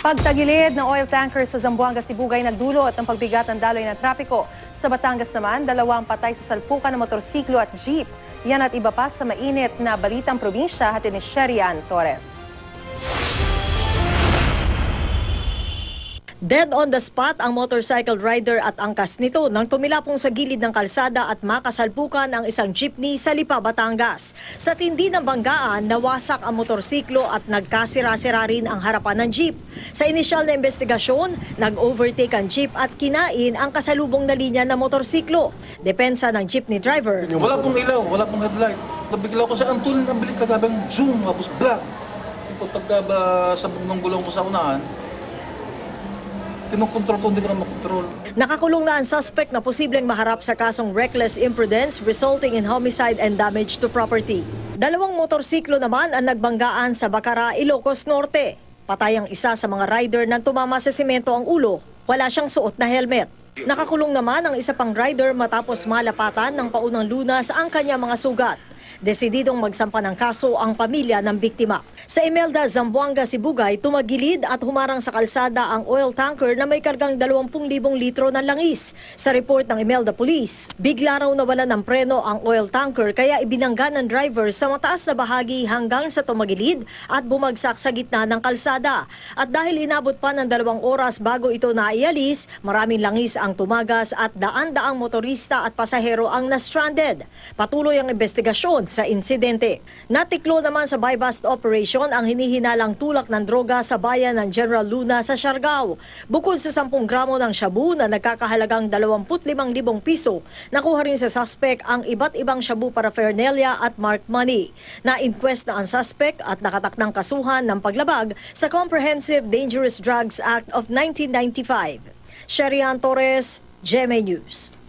Pagtagilid ng oil tanker sa Zamboanga, Sibugay nagdulot ng pagbigat ng daloy ng trapiko. Sa Batangas naman, 2 patay sa salpukan ng motorsiklo at jeep. Yan at iba pa sa mainit na balitang probinsya, hatid ni Sherian Torres. Dead on the spot ang motorcycle rider at angkas nito nang tumilapong sa gilid ng kalsada at makasalpukan ang isang jeepney sa Lipa, Batangas. Sa tindi ng banggaan, nawasak ang motorsiklo at nagkasira-sira rin ang harapan ng jeep. Sa inisyal na investigasyon, nag-overtake ang jeep at kinain ang kasalubong na linya ng motorsiklo. Depensa ng jeepney driver. Wala pong ilaw, wala pong headlight. Nabigla ko sa antulin, ang bilis kagabang zoom, tapos black. Pagka sabog ng gulong ko sa unahan, kinukontrol ko, hindi ko na makontrol. Nakakulong na ang suspect na posibleng maharap sa kasong reckless imprudence resulting in homicide and damage to property. 2 motorsiklo naman ang nagbanggaan sa Bacara, Ilocos Norte. Patay ang isa sa mga rider nang tumama sa semento ang ulo. Wala siyang suot na helmet. Nakakulong naman ang isa pang rider matapos malapatan ng paunang Lunas ang kanyang mga sugat. Desididong magsampa ng kaso ang pamilya ng biktima. Sa Imelda, Zamboanga, Sibugay, tumagilid at humarang sa kalsada ang oil tanker na may kargang 20,000 litro ng langis. Sa report ng Imelda Police, bigla raw nawalan ng preno ang oil tanker kaya ibinangga ng driver sa mataas na bahagi hanggang sa tumagilid at bumagsak sa gitna ng kalsada. At dahil inabot pa ng 2 oras bago ito naialis, maraming langis ang tumagas at daan-daang motorista at pasahero ang na-stranded. Patuloy ang investigasyon sa insidente. Natiklo naman sa buy-bust operation ang hinihinalang tulak ng droga sa bayan ng General Luna sa Siargao. Bukod sa 10 gramo ng shabu na nagkakahalagang 25,000 piso, nakuha rin sa suspect ang iba't ibang shabu paraphernalia at marked money. Na-inquest na ang suspect at nakatakdang kasuhan ng paglabag sa Comprehensive Dangerous Drugs Act of 1995. Sherian Torres, GMA News.